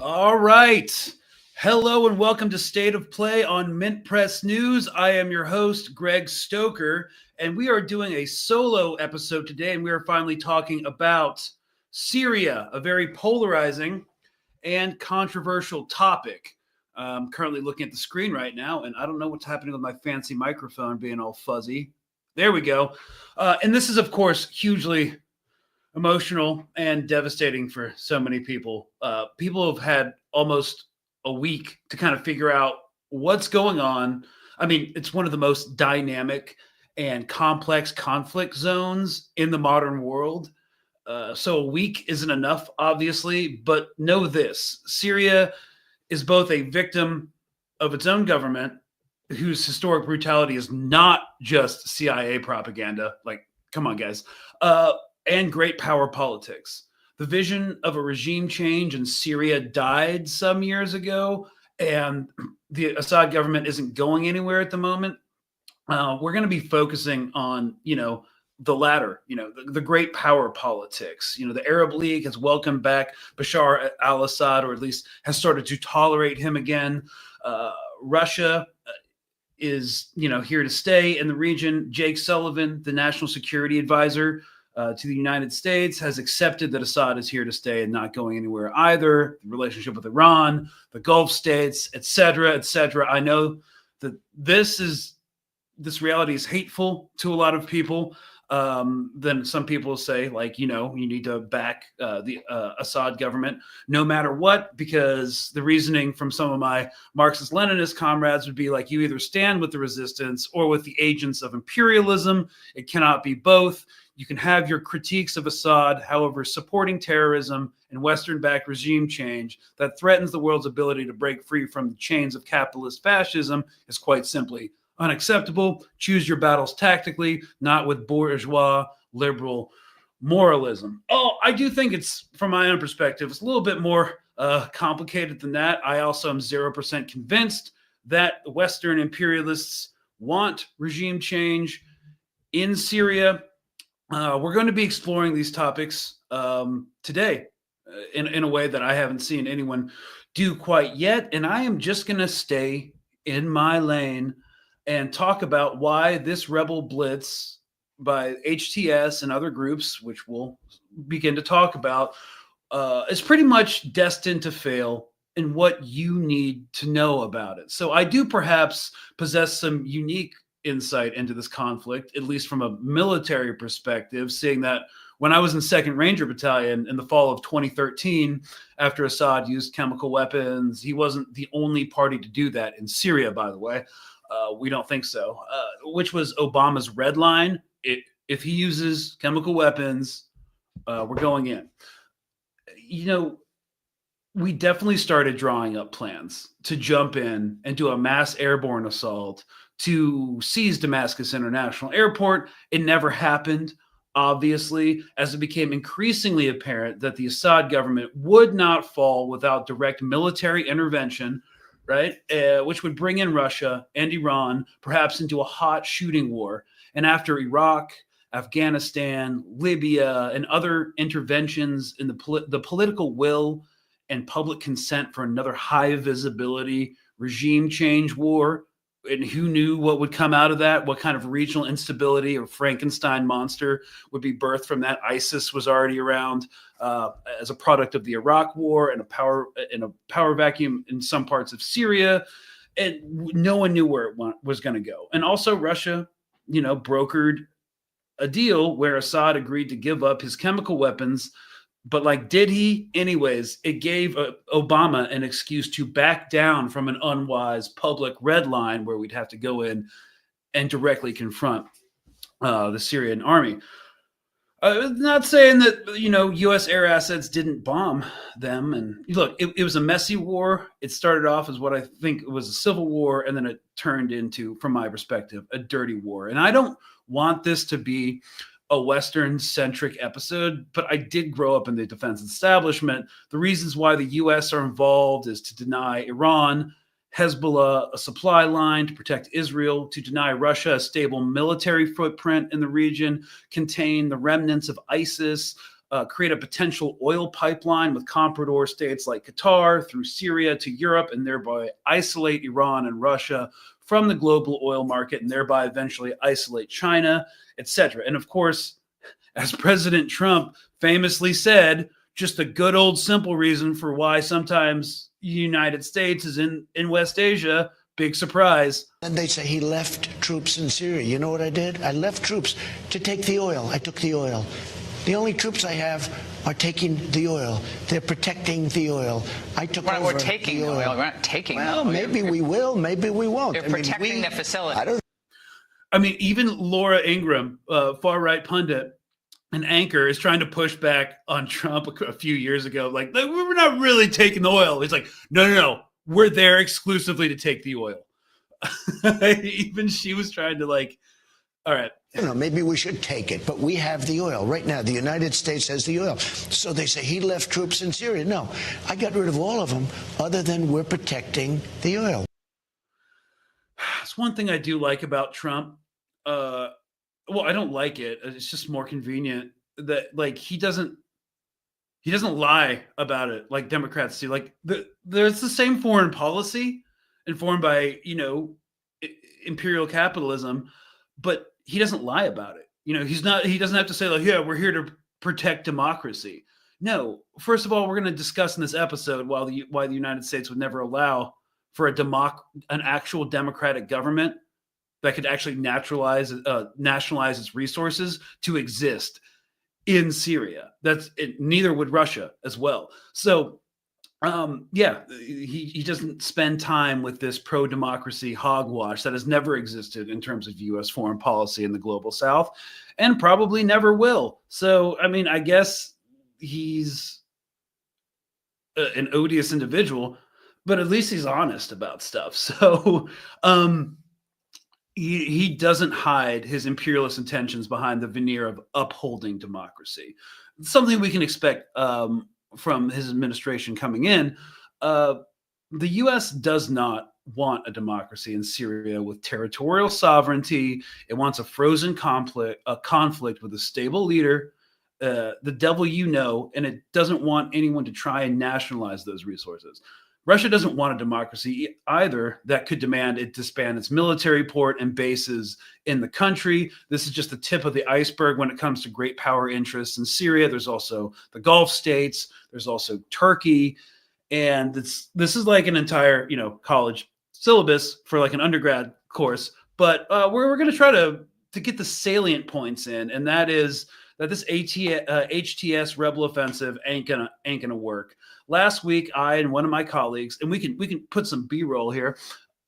All right. Hello and welcome to State of Play on Mint Press News. I am your host, Greg Stoker, and we are doing a solo episode today, and we are finally talking about Syria, a very polarizing and controversial topic. I'm currently looking at the screen right now, and I don't know what's happening with my fancy microphone being all fuzzy. There we go. And this is, of course, hugely emotional and devastating for so many people. People have had almost a week to kind of figure out what's going on. I mean, it's one of the most dynamic and complex conflict zones in the modern world. So a week isn't enough, obviously, but know this: Syria is both a victim of its own government, whose historic brutality is not just CIA propaganda. Like, come on, guys. And great power politics. The vision of a regime change in Syria died some years ago, and the Assad government isn't going anywhere at the moment. We're going to be focusing on, the latter, the great power politics. The Arab League has welcomed back Bashar al-Assad, or at least has started to tolerate him again. Russia is, here to stay in the region. Jake Sullivan, the national security advisor to the United States, has accepted that Assad is here to stay and not going anywhere either. The relationship with Iran, the Gulf states, et cetera, et cetera. I know that this reality is hateful to a lot of people. Then some people say, you need to back the Assad government no matter what, because the reasoning from some of my Marxist-Leninist comrades would be like, you either stand with the resistance or with the agents of imperialism. It cannot be both. You can have your critiques of Assad, however, supporting terrorism and Western-backed regime change that threatens the world's ability to break free from the chains of capitalist fascism is quite simply unacceptable. Choose your battles tactically, not with bourgeois liberal moralism. Oh, I do think it's, from my own perspective, it's a little bit more complicated than that. I also am 0% convinced that the Western imperialists want regime change in Syria. We're going to be exploring these topics today in a way that I haven't seen anyone do quite yet. And I am just going to stay in my lane and talk about why this rebel blitz by HTS and other groups, which we'll begin to talk about, is pretty much destined to fail, and what you need to know about it. So I do perhaps possess some unique insight into this conflict, at least from a military perspective, seeing that when I was in 2nd Ranger Battalion in the fall of 2013, after Assad used chemical weapons, he wasn't the only party to do that in Syria, by the way. We don't think so, which was Obama's red line. If he uses chemical weapons, we're going in. We definitely started drawing up plans to jump in and do a mass airborne assault to seize Damascus International Airport. It never happened. obviously, as it became increasingly apparent that the Assad government would not fall without direct military intervention, right, which would bring in Russia and Iran perhaps into a hot shooting war. And after Iraq, Afghanistan, Libya, and other interventions in the political will and public consent for another high visibility regime change war, and who knew what would come out of that, what kind of regional instability or Frankenstein monster would be birthed from that. ISIS was already around as a product of the Iraq war and a power vacuum in some parts of Syria, and no one knew where it was going to go. And also Russia, brokered a deal where Assad agreed to give up his chemical weapons. But did he? Anyways, it gave Obama an excuse to back down from an unwise public red line where we'd have to go in and directly confront the Syrian army. Not saying that, U.S. air assets didn't bomb them. And look, it was a messy war. It started off as what I think was a civil war, and then it turned into, from my perspective, a dirty war. And I don't want this to be a Western-centric episode, but I did grow up in the defense establishment. The reasons why the U.S. are involved is to deny Iran, Hezbollah a supply line, to protect Israel, to deny Russia a stable military footprint in the region, contain the remnants of ISIS, create a potential oil pipeline with comprador states like Qatar through Syria to Europe, and thereby isolate Iran and Russia from the global oil market, and thereby eventually isolate China, etc. And of course, as President Trump famously said, just a good old simple reason for why sometimes the United States is in West Asia. Big surprise. And they say he left troops in Syria. You know what I did? I left troops to take the oil. I took the oil. The only troops I have are taking the oil. They're protecting the oil. I took over We're taking the oil. We're not taking well, the oil. Maybe we will. Maybe we won't. They're protecting the facility. Even Laura Ingraham, far-right pundit and anchor, is trying to push back on Trump a few years ago. We're not really taking the oil. It's like, no. We're there exclusively to take the oil. Even she was trying to all right. Maybe we should take it, but we have the oil. Right now, the United States has the oil. So they say he left troops in Syria. No, I got rid of all of them other than we're protecting the oil. It's one thing I do like about Trump. Well, I don't like it. It's just more convenient that he doesn't lie about it like Democrats do. There's the same foreign policy informed by, imperial capitalism, but he doesn't lie about it. He doesn't have to say yeah, we're here to protect democracy. No, first of all, we're going to discuss in this episode why the United States would never allow for an actual democratic government that could actually nationalize its resources to exist in Syria. Neither would Russia as well. So, he doesn't spend time with this pro-democracy hogwash that has never existed in terms of U.S. foreign policy in the global South, and probably never will. So, I guess he's an odious individual, but at least he's honest about stuff. So, he doesn't hide his imperialist intentions behind the veneer of upholding democracy. It's something we can expect from his administration coming in. The U.S. does not want a democracy in Syria with territorial sovereignty. It wants a frozen conflict with a stable leader, the devil and it doesn't want anyone to try and nationalize those resources. Russia doesn't want a democracy either that could demand it disband its military port and bases in the country. This is just the tip of the iceberg when it comes to great power interests in Syria. There's also the Gulf states. There's also Turkey. And this is like an entire, college syllabus for an undergrad course. But we're going to try to get the salient points in, and that is that this HTS rebel offensive ain't gonna work. Last week, I and one of my colleagues, and we can put some B-roll here,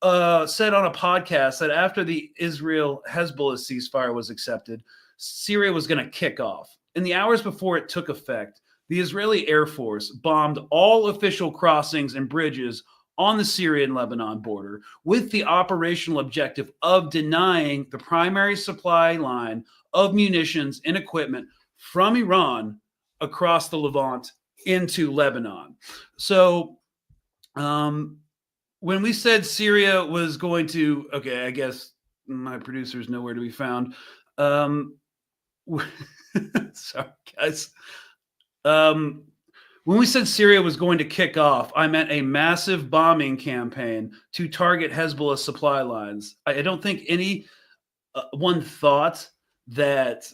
said on a podcast that after the Israel-Hezbollah ceasefire was accepted, Syria was going to kick off. In the hours before it took effect, the Israeli Air Force bombed all official crossings and bridges on the Syrian-Lebanon border with the operational objective of denying the primary supply line of munitions and equipment from Iran across the Levant into Lebanon. So when we said Syria was going to, okay, I guess my producer's nowhere to be found. Sorry, guys. When we said Syria was going to kick off, I meant a massive bombing campaign to target Hezbollah supply lines. I don't think anyone thought that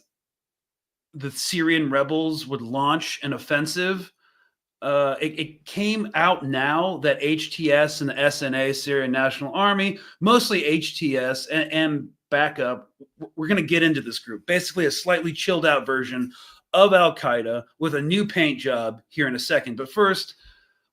the Syrian rebels would launch an offensive. It came out now that HTS and the SNA, Syrian National Army, mostly HTS and backup, we're going to get into this group. Basically a slightly chilled out version of al-Qaeda with a new paint job here in a second. But first,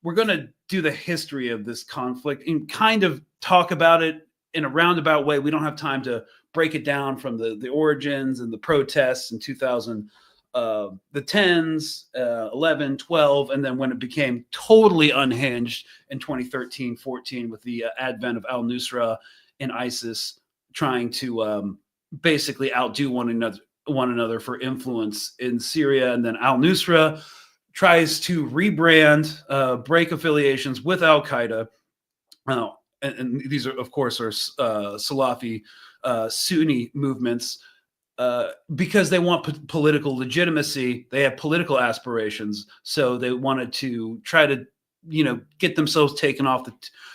we're going to do the history of this conflict and kind of talk about it in a roundabout way. We don't have time to break it down from the origins and the protests in 2000, the 10s, 11, 12, and then when it became totally unhinged in 2013, 14 with the advent of al-Nusra and ISIS trying to basically outdo one another for influence in Syria. And then al-Nusra tries to rebrand, break affiliations with al-Qaeda. And these are, of course, are Salafi Sunni movements because they want political legitimacy. They have political aspirations. So they wanted to try to, get themselves taken off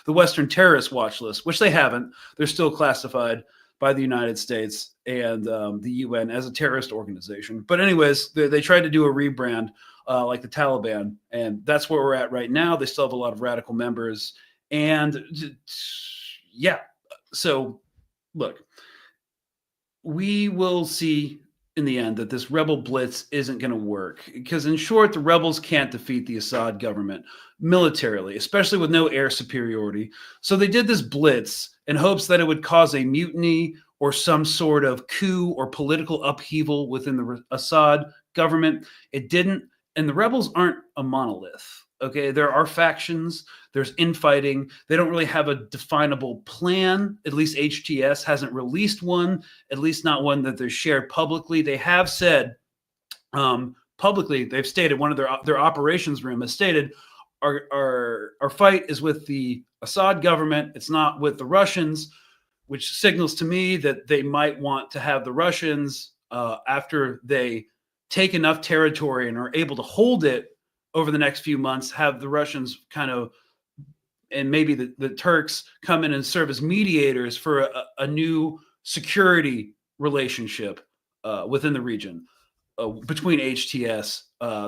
the Western terrorist watch list, which they haven't. They're still classified by the United States and the UN as a terrorist organization. But anyways, they tried to do a rebrand like the Taliban, and that's where we're at right now. They still have a lot of radical members. And yeah, so look, we will see in the end that this rebel blitz isn't going to work because, in short, the rebels can't defeat the Assad government militarily, especially with no air superiority. So they did this blitz in hopes that it would cause a mutiny or some sort of coup or political upheaval within the Assad government. It didn't, and the rebels aren't a monolith. Okay, there are factions, there's infighting. They don't really have a definable plan. At least HTS hasn't released one, at least not one that they're shared publicly. They have said publicly, they've stated, one of their operations room has stated, our fight is with the Assad government. It's not with the Russians, which signals to me that they might want to have the Russians, after they take enough territory and are able to hold it over the next few months, have the Russians kind of, and maybe the Turks come in and serve as mediators for a new security relationship within the region between HTS,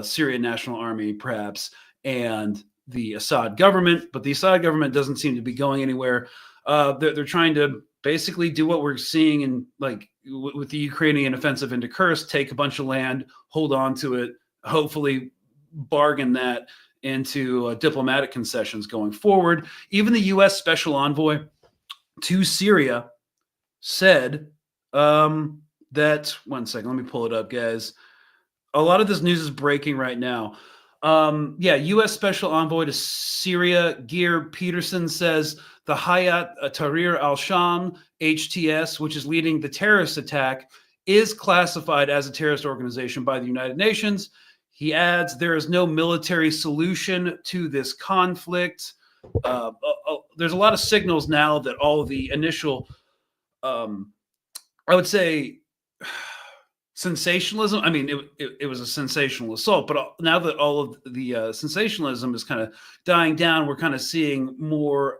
Syrian National Army, perhaps, and the Assad government. But the Assad government doesn't seem to be going anywhere. They're trying to basically do what we're seeing in, like, with the Ukrainian offensive into Kursk, take a bunch of land, hold on to it, hopefully bargain that into diplomatic concessions going forward. Even the U.S. Special Envoy to Syria said that, one second, let me pull it up, guys. A lot of this news is breaking right now. U.S. Special Envoy to Syria, Geir Peterson, says the Hayat Tahrir al-Sham, HTS, which is leading the terrorist attack, is classified as a terrorist organization by the United Nations. He adds, there is no military solution to this conflict. There's a lot of signals now that all of the initial, I would say, sensationalism. I mean, it was a sensational assault, but now that all of the sensationalism is kind of dying down, we're kind of seeing more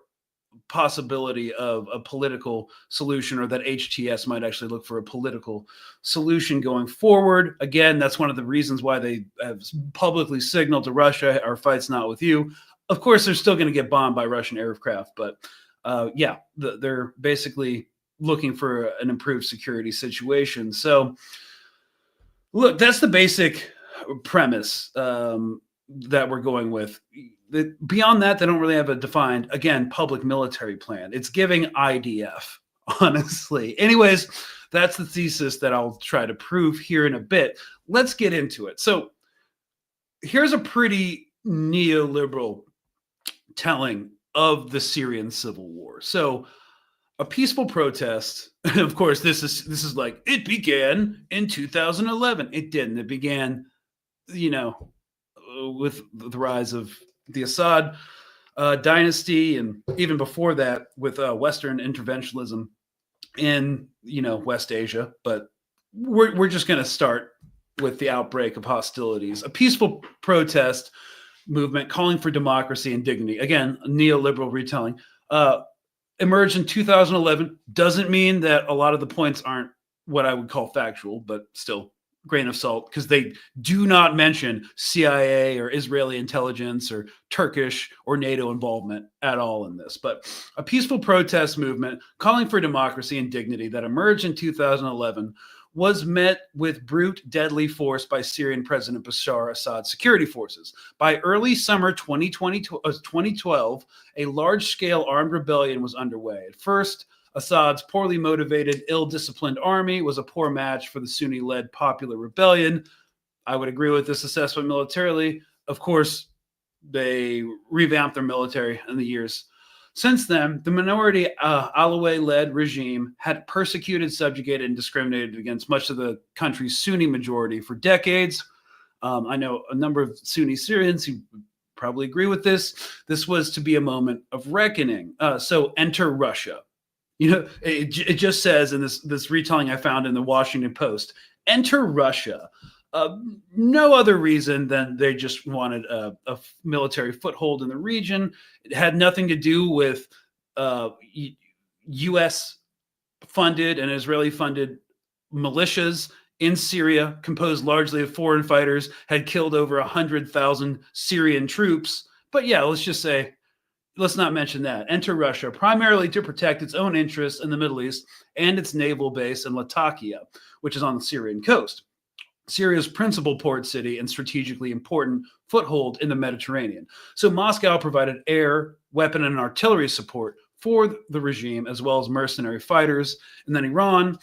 possibility of a political solution, or that HTS might actually look for a political solution going forward. Again, that's one of the reasons why they have publicly signaled to Russia, our fight's not with you. Of course, they're still going to get bombed by Russian aircraft, but they're basically looking for an improved security situation. So look, that's the basic premise that we're going with. Beyond that, they don't really have a defined, again, public military plan. It's giving IDF, honestly. Anyways, that's the thesis that I'll try to prove here in a bit. Let's get into it. So here's a pretty neoliberal telling of the Syrian civil war. So a peaceful protest. Of course, this is like, it began in 2011. It didn't. It began, with the rise of the Assad dynasty, and even before that with Western interventionism in West Asia. But we're just going to start with the outbreak of hostilities. A peaceful protest movement calling for democracy and dignity. Again, a neoliberal retelling. Emerged in 2011. Doesn't mean that a lot of the points aren't what I would call factual, but still grain of salt, because they do not mention CIA or Israeli intelligence or Turkish or NATO involvement at all in this. But a peaceful protest movement calling for democracy and dignity that emerged in 2011 was met with brute, deadly force by Syrian President Bashar Assad's security forces. By early summer 2012, a large-scale armed rebellion was underway. At first, Assad's poorly motivated, ill-disciplined army was a poor match for the Sunni-led popular rebellion. I would agree with this assessment militarily. Of course, they revamped their military in the years since then. The minority Alawite-led regime had persecuted, subjugated, and discriminated against much of the country's Sunni majority for decades. I know a number of Sunni Syrians who probably agree with this. This was to be a moment of reckoning. So enter Russia. It just says in this retelling I found in the Washington Post, enter Russia. No other reason than they just wanted a military foothold in the region. It had nothing to do with U.S. funded and Israeli funded militias in Syria, composed largely of foreign fighters, had killed over 100,000 Syrian troops. But yeah, let's not mention that. Enter Russia, primarily to protect its own interests in the Middle East and its naval base in Latakia, which is on the Syrian coast, Syria's principal port city and strategically important foothold in the Mediterranean. So Moscow provided air, weapon, and artillery support for the regime, as well as mercenary fighters. And then Iran,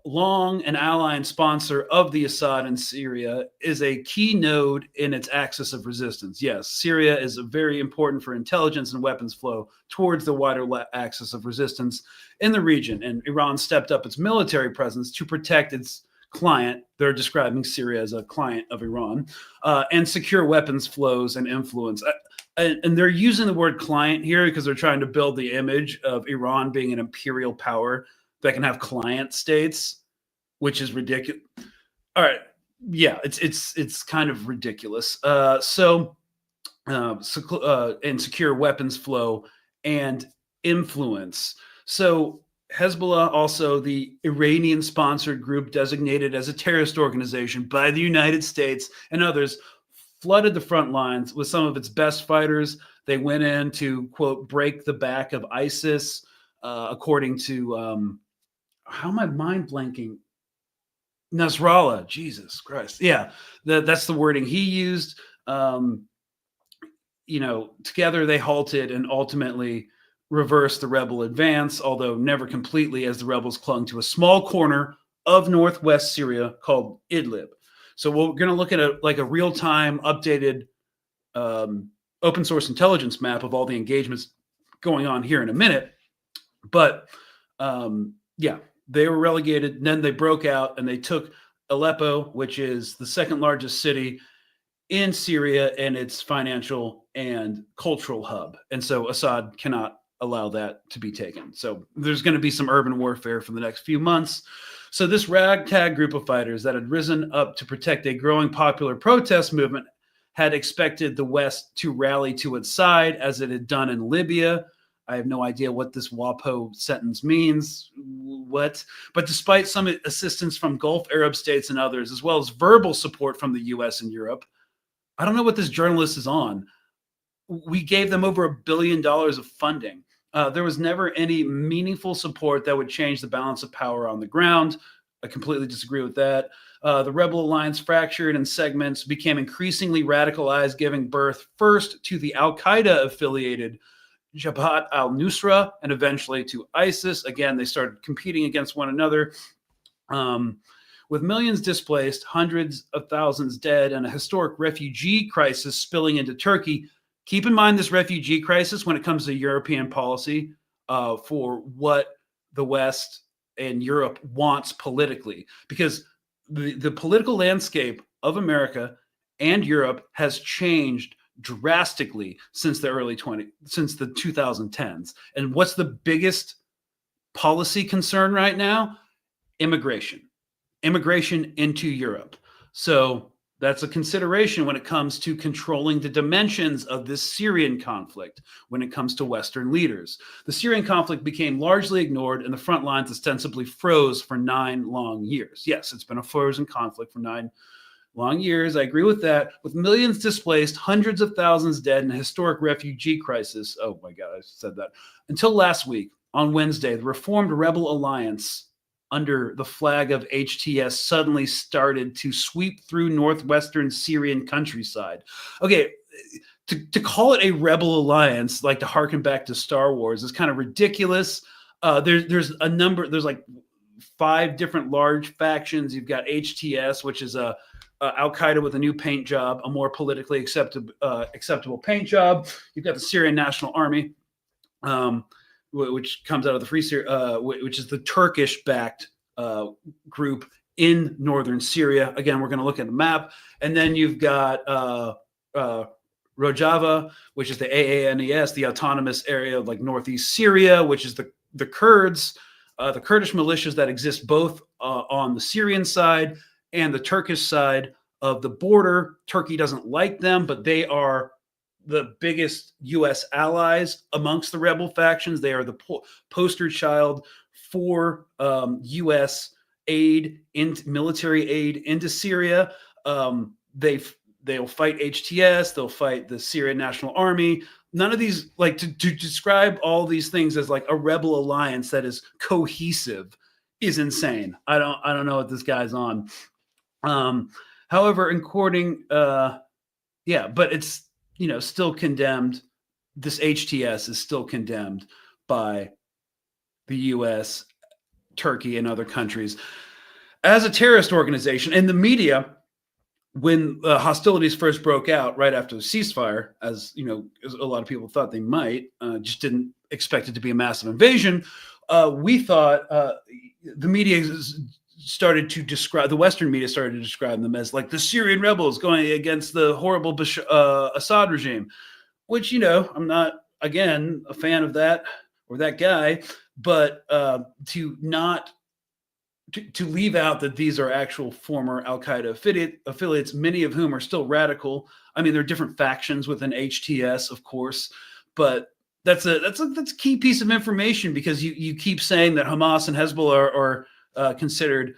long an ally and sponsor of the Assad in Syria, is a key node in its axis of resistance. Yes, Syria is very important for intelligence and weapons flow towards the wider axis of resistance in the region. And Iran stepped up its military presence to protect its client. They're describing Syria as a client of Iran, and secure weapons flows and influence. And they're using the word client here because they're trying to build the image of Iran being an imperial power that can have client states, which is ridiculous. All right. Yeah, it's kind of ridiculous. And secure weapons flow and influence. So Hezbollah, also the Iranian-sponsored group designated as a terrorist organization by the United States and others, flooded the front lines with some of its best fighters. They went in to, quote, break the back of ISIS, according to, how am I mind blanking? Nasrallah, Jesus Christ. Yeah, that's the wording he used. Together they halted and ultimately reversed the rebel advance, although never completely, as the rebels clung to a small corner of northwest Syria called Idlib. So we're going to look at a real-time updated open source intelligence map of all the engagements going on here in a minute. But they were relegated, and then they broke out and they took Aleppo, which is the second largest city in Syria and its financial and cultural hub. And so Assad cannot allow that to be taken. So there's going to be some urban warfare for the next few months. So this ragtag group of fighters that had risen up to protect a growing popular protest movement had expected the West to rally to its side, as it had done in Libya. I have no idea what this WAPO sentence means. What? But despite some assistance from Gulf Arab states and others, as well as verbal support from the US and Europe, I don't know what this journalist is on. We gave them over $1 billion of funding. There was never any meaningful support that would change the balance of power on the ground. I completely disagree with that. The rebel alliance fractured in segments, became increasingly radicalized, giving birth first to the al-Qaeda affiliated Jabhat al-Nusra and eventually to ISIS. Again, they started competing against one another. With millions displaced, hundreds of thousands dead, and a historic refugee crisis spilling into Turkey. Keep in mind this refugee crisis when it comes to European policy. for what the West and Europe wants politically, because the political landscape of America and Europe has changed drastically since the 2010s. And what's the biggest policy concern right now? Immigration into Europe. So that's a consideration when it comes to controlling the dimensions of this Syrian conflict when it comes to Western leaders. The Syrian conflict became largely ignored and the front lines ostensibly froze for 9 long years. Yes, it's been a frozen conflict for 9 long years. I agree with that. With millions displaced, hundreds of thousands dead, and a historic refugee crisis. Oh my God, I said that. Until last week, on Wednesday, the Reformed Rebel Alliance under the flag of HTS suddenly started to sweep through northwestern Syrian countryside. Okay, to call it a rebel alliance, like to harken back to Star Wars, is kind of ridiculous. There's like 5 different large factions. You've got HTS, which is Al-Qaeda with a new paint job, a more politically acceptable paint job. You've got the Syrian National Army, which comes out of the Free Syria, which is the Turkish-backed group in northern Syria. Again, we're going to look at the map. And then you've got Rojava, which is the AANES, the autonomous area of like northeast Syria, which is the Kurds, the Kurdish militias that exist both on the Syrian side and the Turkish side of the border. Turkey doesn't like them, but they are the biggest U.S. allies amongst the rebel factions. They are the poster child for U.S. aid, military aid into Syria. They'll fight HTS. They'll fight the Syrian National Army. None of these, like to describe all these things as like a rebel alliance that is cohesive, is insane. I don't know what this guy's on. However, according, but it's, still condemned. This HTS is still condemned by the U.S., Turkey, and other countries as a terrorist organization. And the media, when hostilities first broke out right after the ceasefire, as a lot of people thought they might, just didn't expect it to be a massive invasion. We thought the media started to describe, the Western media started to describe them as like the Syrian rebels going against the horrible Assad regime, which, I'm not, again, a fan of that or that guy, but to leave out that these are actual former Al-Qaeda affiliates, many of whom are still radical. I mean, there are different factions within HTS, of course, but that's a key piece of information, because you keep saying that Hamas and Hezbollah are considered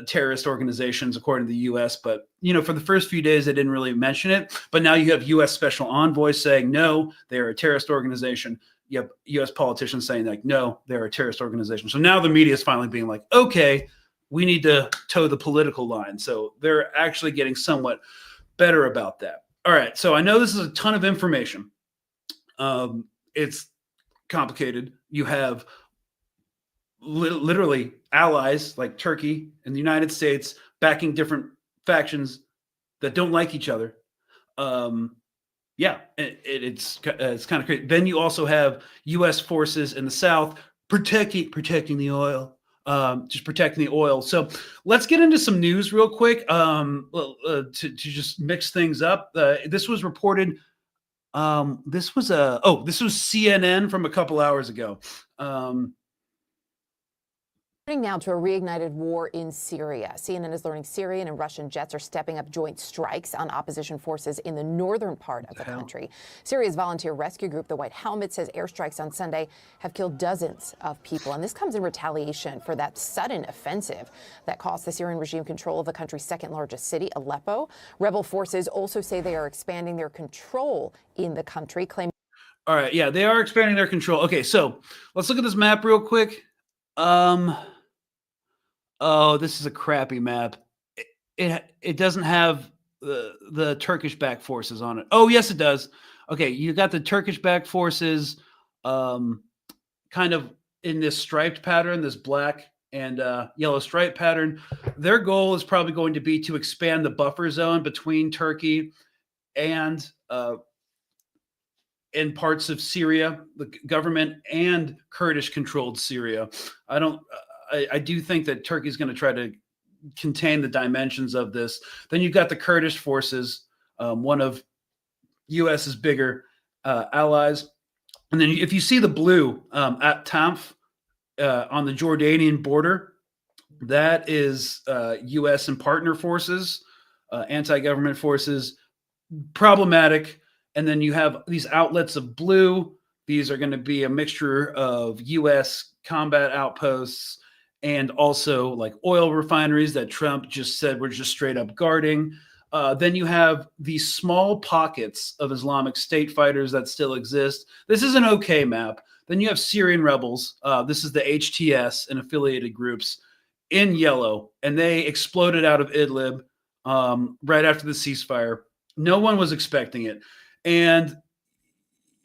terrorist organizations according to the U.S. But, for the first few days, they didn't really mention it. But now you have U.S. special envoys saying, no, they're a terrorist organization. You have U.S. politicians saying, like, no, they're a terrorist organization. So now the media is finally being like, okay, we need to toe the political line. So they're actually getting somewhat better about that. All right. So I know this is a ton of information. It's complicated. You have literally allies like Turkey and the United States backing different factions that don't like each other. It's kind of crazy. Then you also have U.S. forces in the South protecting the oil, just protecting the oil. So let's get into some news real quick to just mix things up. This was reported. This was CNN from a couple hours ago. Turning now to a reignited war in Syria. CNN is learning Syrian and Russian jets are stepping up joint strikes on opposition forces in the northern part of the country. Syria's volunteer rescue group, the White Helmet, says airstrikes on Sunday have killed dozens of people. And this comes in retaliation for that sudden offensive that cost the Syrian regime control of the country's second largest city, Aleppo. Rebel forces also say they are expanding their control in the country, claiming. All right. Yeah, they are expanding their control. Okay, so let's look at this map real quick. Oh, this is a crappy map. It doesn't have the Turkish-backed forces on it. Oh, yes, it does. Okay, you got the Turkish-backed forces kind of in this striped pattern, this black and yellow stripe pattern. Their goal is probably going to be to expand the buffer zone between Turkey and in parts of Syria, the government and Kurdish-controlled Syria. I do think that Turkey's going to try to contain the dimensions of this. Then you've got the Kurdish forces, one of U.S.'s bigger allies. And then if you see the blue at Tanf on the Jordanian border, that is U.S. and partner forces, anti-government forces, problematic. And then you have these outlets of blue. These are going to be a mixture of U.S. combat outposts and also like oil refineries that Trump just said we're just straight up guarding. Then you have these small pockets of Islamic State fighters that still exist. This is an okay map. Then you have Syrian rebels. This is the HTS and affiliated groups in yellow, and they exploded out of Idlib right after the ceasefire. No one was expecting it. And,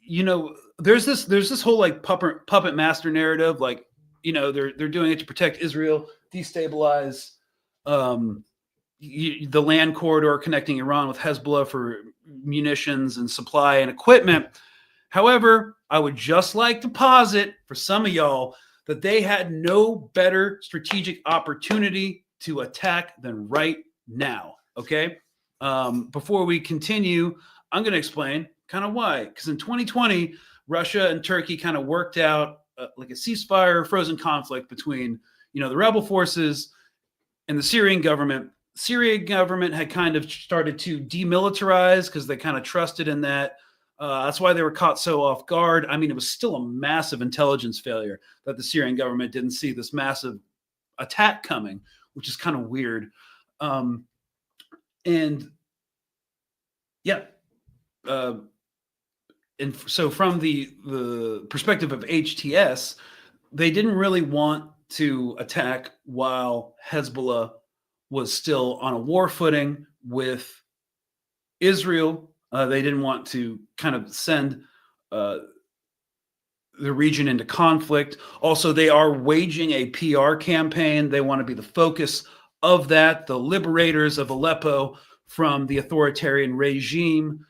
you know, there's this whole like puppet master narrative, like, you know, they're doing it to protect Israel, destabilize the land corridor connecting Iran with Hezbollah for munitions and supply and equipment. However, I would just like to posit for some of y'all that they had no better strategic opportunity to attack than right now. Okay. Before we continue, I'm going to explain kind of why. Because in 2020, Russia and Turkey kind of worked out like a ceasefire, frozen conflict between, you know, the rebel forces and the Syrian government. Syrian government had kind of started to demilitarize because they kind of trusted in that. That's why they were caught so off guard. I mean, it was still a massive intelligence failure that the Syrian government didn't see this massive attack coming, which is kind of weird. And yeah, and so from the perspective of HTS, they didn't really want to attack while Hezbollah was still on a war footing with Israel. They didn't want to kind of send the region into conflict. Also, they are waging a PR campaign. They want to be the focus of that, the liberators of Aleppo from the authoritarian regime.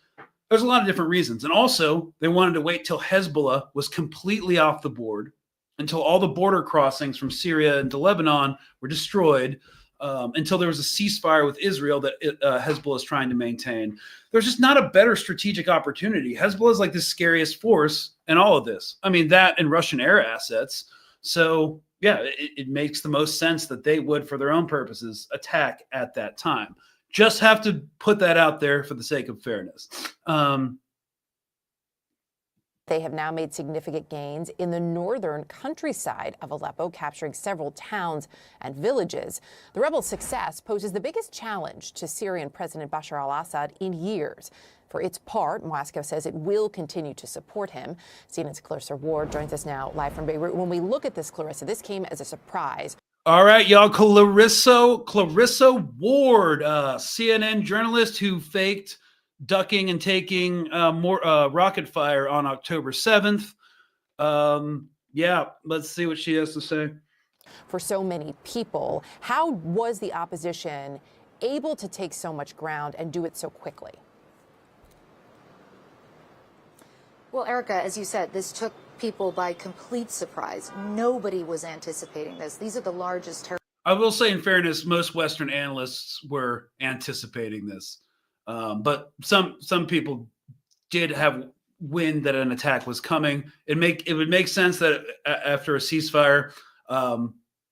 There's a lot of different reasons. And also, they wanted to wait till Hezbollah was completely off the board, until all the border crossings from Syria into Lebanon were destroyed, until there was a ceasefire with Israel that Hezbollah is trying to maintain. There's just not a better strategic opportunity. Hezbollah is like the scariest force in all of this. I mean, that and Russian air assets. So, yeah, it makes the most sense that they would, for their own purposes, attack at that time. Just have to put that out there for the sake of fairness. They have now made significant gains in the northern countryside of Aleppo, capturing several towns and villages. The rebels' success poses the biggest challenge to Syrian President Bashar al-Assad in years. For its part, Moscow says it will continue to support him. CNN's Clarissa Ward joins us now live from Beirut. When we look at this, Clarissa, this came as a surprise. All right, y'all. Clarissa Ward, CNN journalist who faked ducking and taking more rocket fire on October 7th. Yeah, let's see what she has to say. For so many people, how was the opposition able to take so much ground and do it so quickly? Well, Erica, as you said, this took people by complete surprise. Nobody was anticipating this. These are the largest. I will say, in fairness, most Western analysts were anticipating this. But some people did have wind that an attack was coming. It would make sense that after a ceasefire.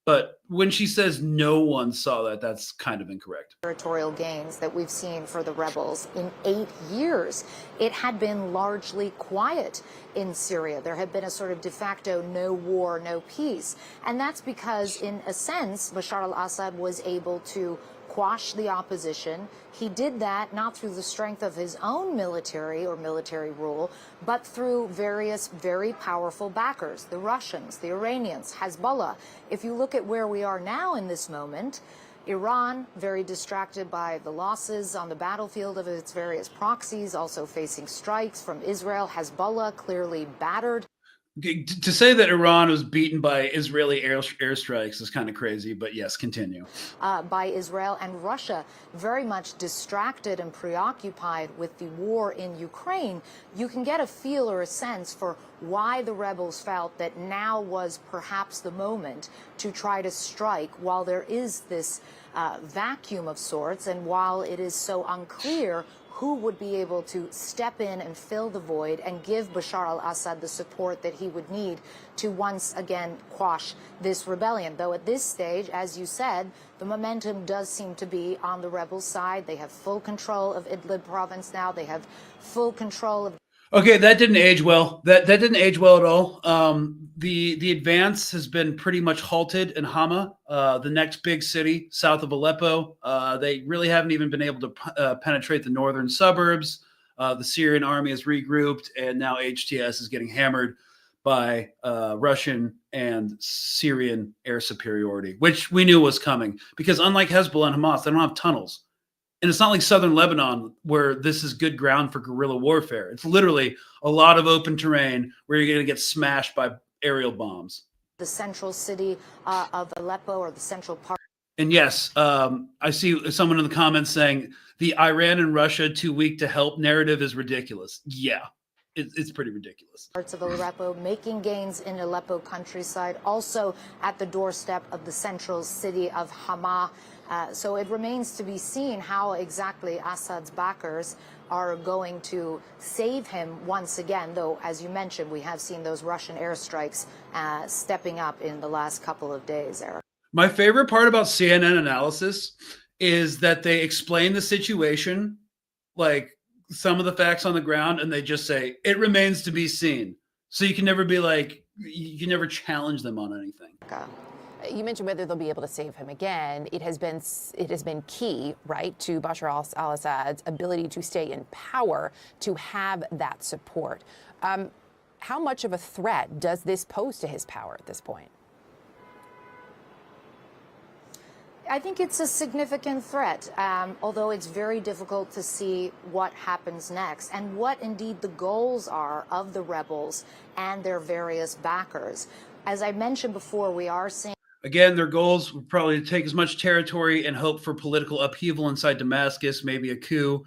But when she says no one saw that, that's kind of incorrect. Territorial gains that we've seen for the rebels in 8 years. It had been largely quiet in Syria. There had been a sort of de facto no war, no peace. And that's because, in a sense, Bashar al-Assad was able to quash the opposition. He did that not through the strength of his own military or military rule, but through various very powerful backers, the Russians, the Iranians, Hezbollah. If you look at where we are now in this moment, Iran, very distracted by the losses on the battlefield of its various proxies, also facing strikes from Israel. Hezbollah, clearly battered. To say that Iran was beaten by Israeli airstrikes is kind of crazy, but yes, continue. By Israel and Russia, very much distracted and preoccupied with the war in Ukraine, you can get a feel or a sense for why the rebels felt that now was perhaps the moment to try to strike while there is this vacuum of sorts, and while it is so unclear who would be able to step in and fill the void and give Bashar al-Assad the support that he would need to once again quash this rebellion. Though at this stage, as you said, the momentum does seem to be on the rebels' side. They have full control of Idlib province now. They have full control of... Okay, that didn't age well. That didn't age well at all. The advance has been pretty much halted in Hama, the next big city south of Aleppo. They really haven't even been able to penetrate the northern suburbs. The Syrian army has regrouped, and now HTS is getting hammered by Russian and Syrian air superiority, which we knew was coming because unlike Hezbollah and Hamas, they don't have tunnels. And it's not like southern Lebanon where this is good ground for guerrilla warfare. It's literally a lot of open terrain where you're going to get smashed by aerial bombs. The central city of Aleppo, or the central part. And yes, I see someone in the comments saying the Iran and Russia too weak to help narrative is ridiculous. Yeah, it's pretty ridiculous. Parts of Aleppo making gains in Aleppo countryside, also at the doorstep of the central city of Hama. So it remains to be seen how exactly Assad's backers are going to save him once again, though, as you mentioned, we have seen those Russian airstrikes stepping up in the last couple of days, Eric. My favorite part about CNN analysis is that they explain the situation, like some of the facts on the ground, and they just say, it remains to be seen. So you can never be like, you can never challenge them on anything. You mentioned whether they'll be able to save him again. It has been key, right, to Bashar al-Assad's ability to stay in power, to have that support. How much of a threat does this pose to his power at this point? I think it's a significant threat, although it's very difficult to see what happens next and what indeed the goals are of the rebels and their various backers. As I mentioned before, we are seeing... Again, their goals would probably take as much territory and hope for political upheaval inside Damascus, maybe a coup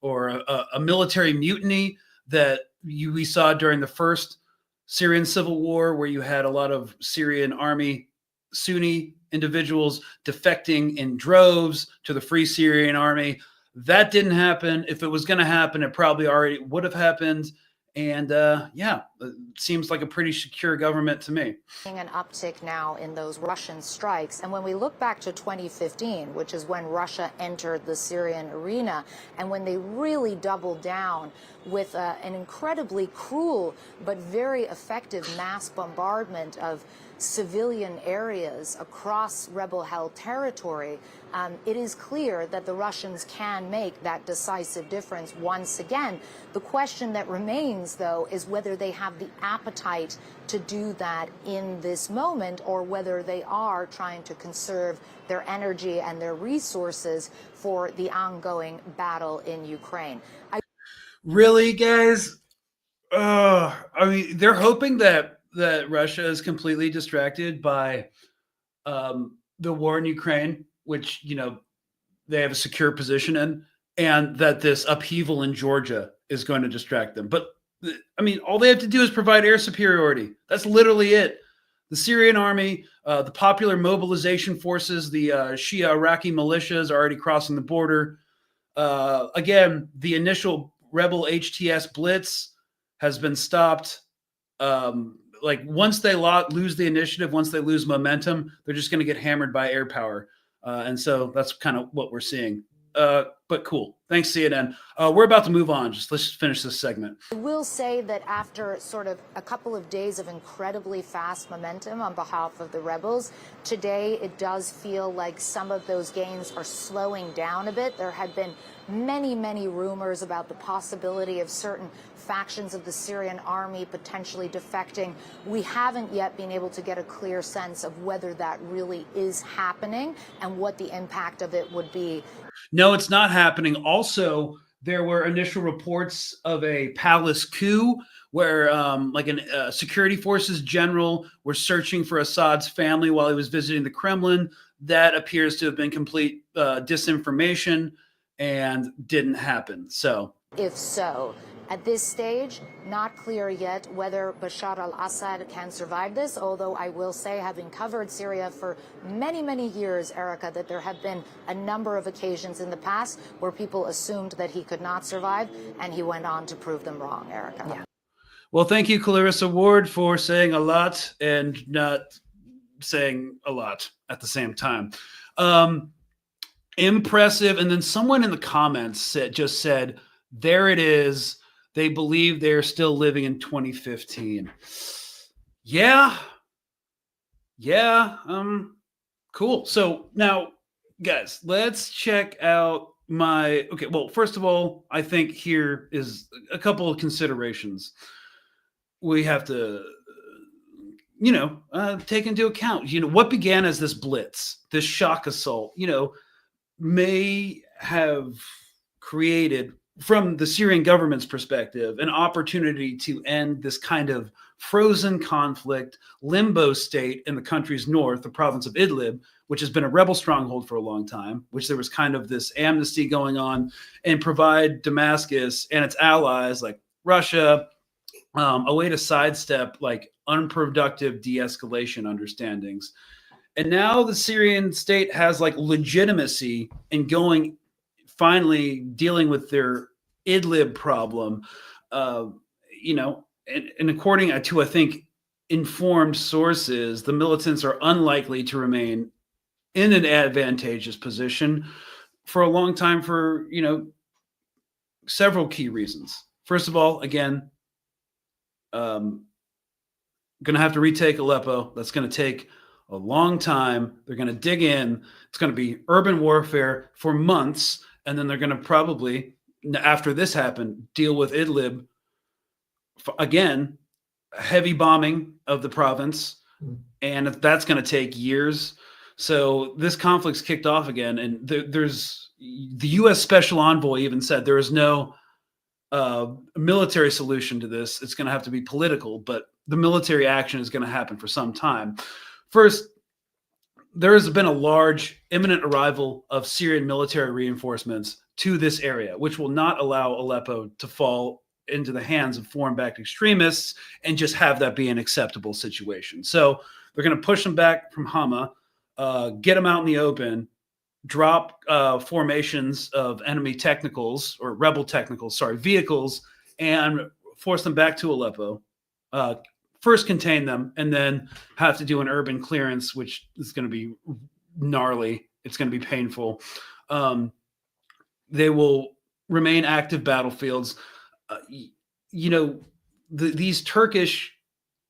or a military mutiny that we saw during the first Syrian civil war, where you had a lot of Syrian army Sunni individuals defecting in droves to the Free Syrian Army. That didn't happen. If it was going to happen, it probably already would have happened. And yeah, it seems like a pretty secure government to me. An uptick now in those Russian strikes. And when we look back to 2015, which is when Russia entered the Syrian arena, and when they really doubled down with an incredibly cruel but very effective mass bombardment of civilian areas across rebel-held territory, it is clear that the Russians can make that decisive difference once again. The question that remains, though, is whether they have the appetite to do that in this moment, or whether they are trying to conserve their energy and their resources for the ongoing battle in Ukraine. Really, guys? I mean, they're hoping that Russia is completely distracted by the war in Ukraine, which, you know, they have a secure position in, and that this upheaval in Georgia is going to distract them. But I mean, all they have to do is provide air superiority. That's literally it. The Syrian army, the popular mobilization forces, the Shia Iraqi militias are already crossing the border. Again, the initial rebel HTS Blitz has been stopped. Like once they lose the initiative, once they lose momentum, they're just going to get hammered by air power. And so that's kind of what we're seeing. But cool. Thanks, CNN. We're about to move on. Let's finish this segment. I will say that after sort of a couple of days of incredibly fast momentum on behalf of the rebels, today it does feel like some of those gains are slowing down a bit. There had been many rumors about the possibility of certain factions of the Syrian army potentially defecting. We haven't yet been able to get a clear sense of whether that really is happening and what the impact of it would be. No, it's not happening. Also, there were initial reports of a palace coup where security forces general were searching for Assad's family while he was visiting the Kremlin. That appears to have been complete disinformation and didn't happen. So, if so, at this stage, not clear yet whether Bashar al-Assad can survive this, although I will say, having covered Syria for many, many years, Erica, that there have been a number of occasions in the past where people assumed that he could not survive, and he went on to prove them wrong, Erica. Yeah. Well, thank you, Clarissa Ward, for saying a lot and not saying a lot at the same time. Impressive. And then someone in the comments said, there it is. They believe they're still living in 2015. Yeah. Cool. So now, guys, let's check out okay, well, first of all, I think here is a couple of considerations we have to, take into account. What began as this blitz, this shock assault, may have created, from the Syrian government's perspective, an opportunity to end this kind of frozen conflict, limbo state in the country's north, the province of Idlib, which has been a rebel stronghold for a long time, which there was kind of this amnesty going on, and provide Damascus and its allies like Russia a way to sidestep like unproductive de-escalation understandings. And now the Syrian state has like legitimacy in finally dealing with their Idlib problem, and according to, I think, informed sources, the militants are unlikely to remain in an advantageous position for a long time for, several key reasons. First of all, again, going to have to retake Aleppo. That's going to take a long time. They're going to dig in. It's going to be urban warfare for months. And then they're going to probably, after this happened, deal with Idlib. Again, heavy bombing of the province. And that's going to take years. So this conflict's kicked off again. And there's the U.S. Special Envoy even said there is no military solution to this. It's going to have to be political, but the military action is going to happen for some time. First, there has been a large imminent arrival of Syrian military reinforcements to this area, which will not allow Aleppo to fall into the hands of foreign-backed extremists and just have that be an acceptable situation. So they're going to push them back from Hama, get them out in the open, drop formations of enemy technicals or rebel technicals, vehicles, and force them back to Aleppo. First contain them, and then have to do an urban clearance, which is going to be gnarly. It's going to be painful. They will remain active battlefields. These Turkish,